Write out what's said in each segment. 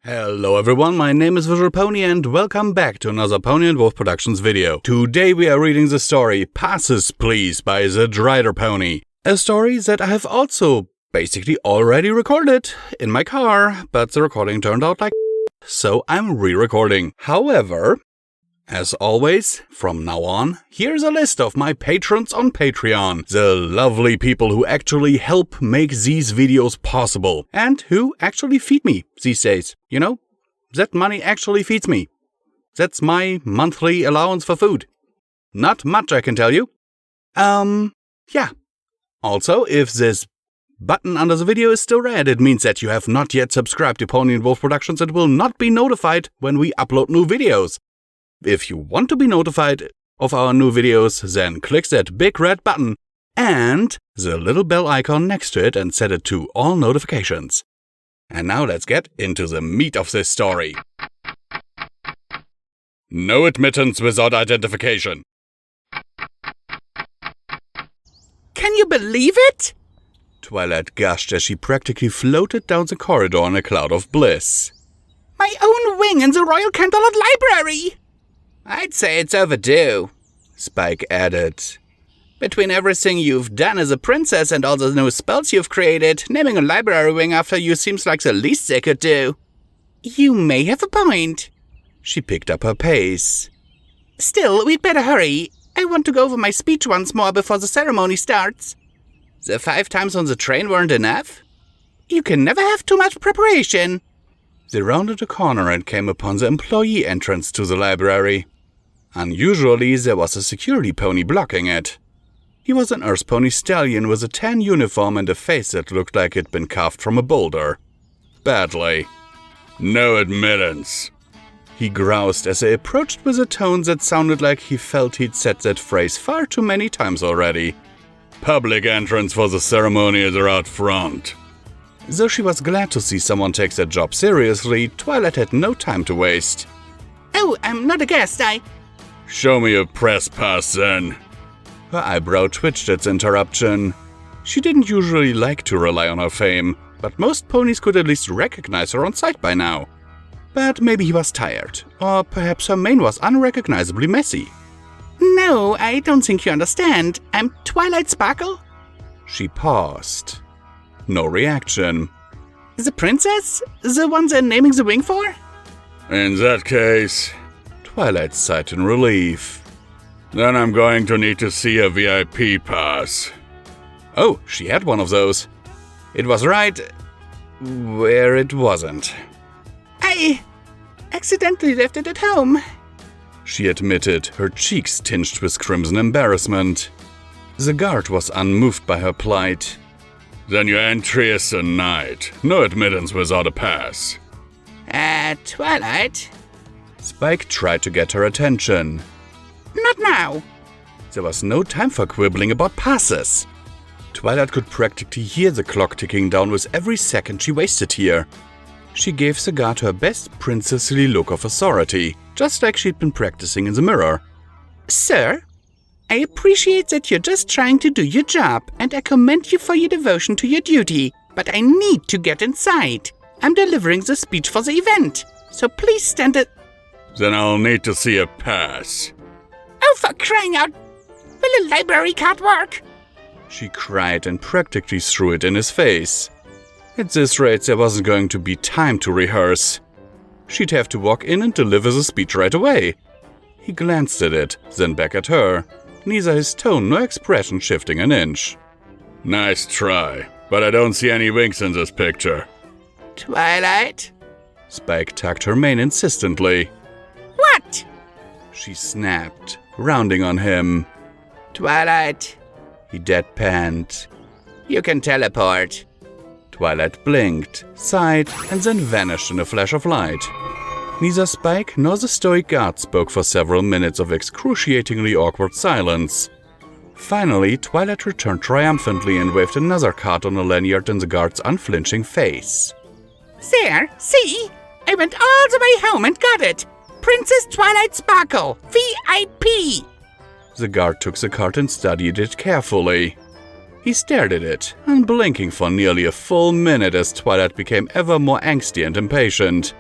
Hello everyone, my name is visualbrony and welcome back to another Pony and Wolf Productions video. Today we are reading the story Passes Please by TheDriderPony. A story that I have also basically already recorded in my car, but the recording turned out like so I'm re-recording. However, as always, from now on, here's a list of my patrons on Patreon. The lovely people who actually help make these videos possible. And who actually feed me these days. You know, that money actually feeds me. That's my monthly allowance for food. Not much, I can tell you. Yeah. Also, if this button under the video is still red, it means that you have not yet subscribed to Pony and Wolf Productions and will not be notified when we upload new videos. If you want to be notified of our new videos, then click that big red button and the little bell icon next to it and set it to all notifications. And now let's get into the meat of this story. No admittance without identification. Can you believe it? Twilight gushed as she practically floated down the corridor in a cloud of bliss. My own wing in the Royal Canterlot Library! I'd say it's overdue, Spike added. Between everything you've done as a princess and all the new spells you've created, naming a library wing after you seems like the least they could do. You may have a point. She picked up her pace. Still, we'd better hurry. I want to go over my speech once more before the ceremony starts. The 5 times on the train weren't enough? You can never have too much preparation. They rounded a corner and came upon the employee entrance to the library. Unusually, there was a security pony blocking it. He was an Earth Pony stallion with a tan uniform and a face that looked like it'd been carved from a boulder. Badly. No admittance, he groused as they approached with a tone that sounded like he felt he'd said that phrase far too many times already. Public entrance for the ceremony is out front. Though she was glad to see someone take their job seriously, Twilight had no time to waste. Oh, I'm not a guest, Show me a press pass, then. Her eyebrow twitched at the interruption. She didn't usually like to rely on her fame, but most ponies could at least recognize her on sight by now. But maybe he was tired, or perhaps her mane was unrecognizably messy. No, I don't think you understand. I'm Twilight Sparkle. She paused. No reaction. The princess? The one they're naming the wing for? In that case... Twilight sighed in relief. Then I'm going to need to see a VIP pass. Oh, she had one of those. It was right... where it wasn't. I accidentally left it at home, she admitted, her cheeks tinged with crimson embarrassment. The guard was unmoved by her plight. Then your entry is denied. No admittance without a pass. Twilight? Spike tried to get her attention. Not now. There was no time for quibbling about passes. Twilight could practically hear the clock ticking down with every second she wasted here. She gave the guard her best princessly look of authority, just like she'd been practicing in the mirror. Sir, I appreciate that you're just trying to do your job, and I commend you for your devotion to your duty, but I need to get inside. I'm delivering the speech for the event, so please stand at... Then I'll need to see a pass. Oh, for crying out! Will a library card work? She cried and practically threw it in his face. At this rate, there wasn't going to be time to rehearse. She'd have to walk in and deliver the speech right away. He glanced at it, then back at her, neither his tone nor expression shifting an inch. Nice try, but I don't see any winks in this picture. Twilight? Spike tugged her mane insistently. What? She snapped, rounding on him. Twilight? He deadpanned. You can teleport. Twilight blinked, sighed, and then vanished in a flash of light. Neither Spike nor the stoic guard spoke for several minutes of excruciatingly awkward silence. Finally, Twilight returned triumphantly and waved another card on a lanyard in the guard's unflinching face. There, see? I went all the way home and got it. Princess Twilight Sparkle, VIP. The guard took the card and studied it carefully. He stared at it, unblinking for nearly a full minute as Twilight became ever more angsty and impatient.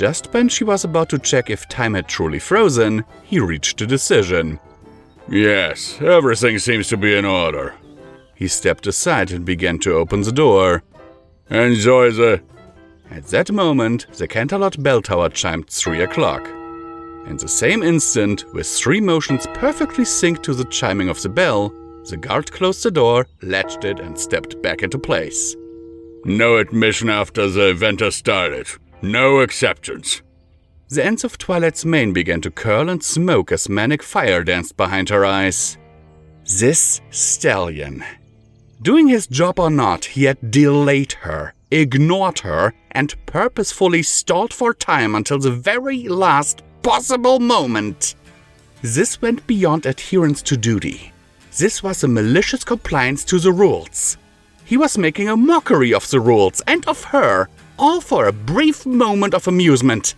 Just when she was about to check if time had truly frozen, he reached a decision. Yes, everything seems to be in order. He stepped aside and began to open the door. Enjoy the... At that moment, the Canterlot bell tower chimed 3 o'clock. In the same instant, with 3 motions perfectly synced to the chiming of the bell, the guard closed the door, latched it, and stepped back into place. No admission after the event has started. No exceptions. The ends of Twilight's mane began to curl and smoke as manic fire danced behind her eyes. This stallion. Doing his job or not, he had delayed her, ignored her, and purposefully stalled for time until the very last possible moment. This went beyond adherence to duty. This was a malicious compliance to the rules. He was making a mockery of the rules and of her, all for a brief moment of amusement.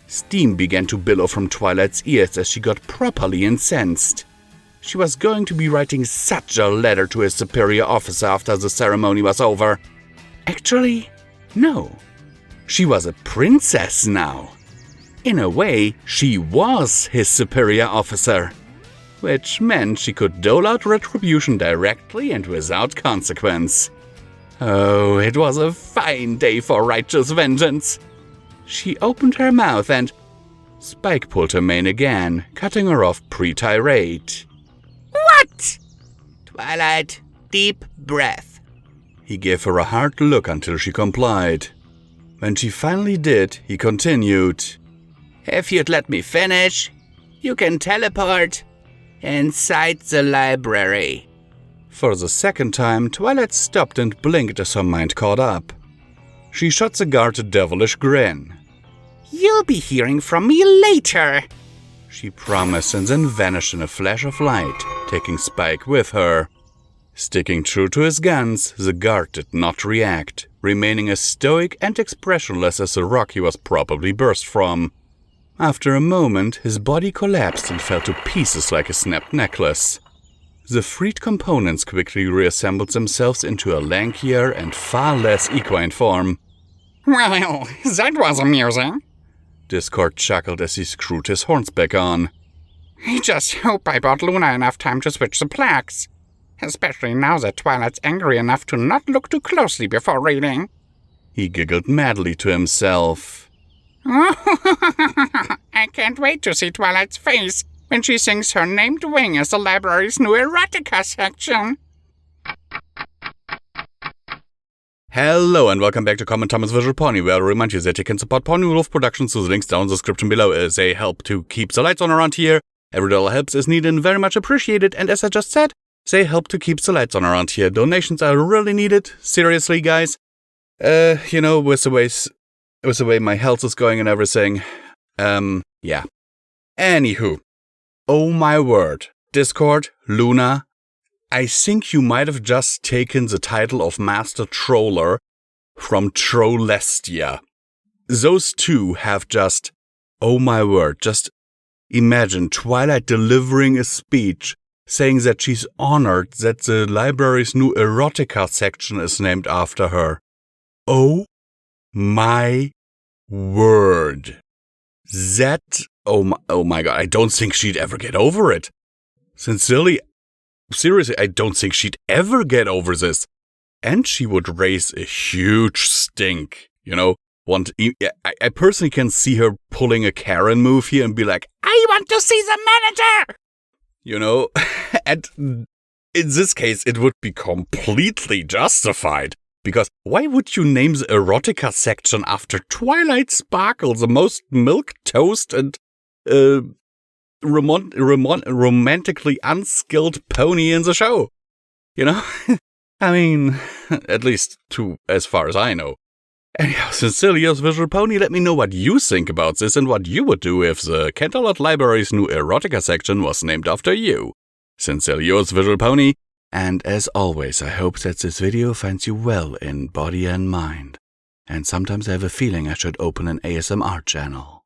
Steam began to billow from Twilight's ears as she got properly incensed. She was going to be writing such a letter to his superior officer after the ceremony was over. Actually, no. She was a princess now. In a way, she was his superior officer. Which meant she could dole out retribution directly and without consequence. Oh, it was a fine day for righteous vengeance. She opened her mouth and... Spike pulled her mane again, cutting her off pre-tirade. What? Twilight, deep breath. He gave her a hard look until she complied. When she finally did, he continued. If you'd let me finish, you can teleport inside the library. For the second time, Twilight stopped and blinked as her mind caught up. She shot the guard a devilish grin. You'll be hearing from me later, she promised, and then vanished in a flash of light, taking Spike with her. Sticking true to his guns, the guard did not react, remaining as stoic and expressionless as the rock he was probably burst from. After a moment, his body collapsed and fell to pieces like a snapped necklace. The freed components quickly reassembled themselves into a lankier and far less equine form. Well, that was amusing, Discord chuckled as he screwed his horns back on. I just hope I bought Luna enough time to switch the plaques. Especially now that Twilight's angry enough to not look too closely before reading. He giggled madly to himself. I can't wait to see Twilight's face when she sings her named wing as the library's new erotica section. Hello and welcome back to Common Thomas Visual Pony, where I remind you that you can support PonyWolf Productions through the links down in the description below as they help to keep the lights on around here. Every dollar helps is needed and very much appreciated, and as I just said, they help to keep the lights on around here. Donations are really needed, seriously guys. With the way my health is going and everything. Yeah. Anywho. Oh my word. Discord, Luna, I think you might have just taken the title of Master Troller from Trollestia. Those two have just, oh my word, just imagine Twilight delivering a speech saying that she's honored that the library's new erotica section is named after her. Oh my word. That, oh my god, I don't think she'd ever get over it. Seriously, I don't think she'd ever get over this. And she would raise a huge stink, I personally can see her pulling a Karen move here and be like, I want to see the manager! And in this case, it would be completely justified. Because why would you name the erotica section after Twilight Sparkle, the most milquetoast and romantically unskilled pony in the show? I mean, at least as far as I know. Anyhow, sincerely yours, Visual Pony, let me know what you think about this and what you would do if the Canterlot Library's new erotica section was named after you. Sincerely yours, Visual Pony. And as always, I hope that this video finds you well in body and mind. And sometimes I have a feeling I should open an ASMR channel.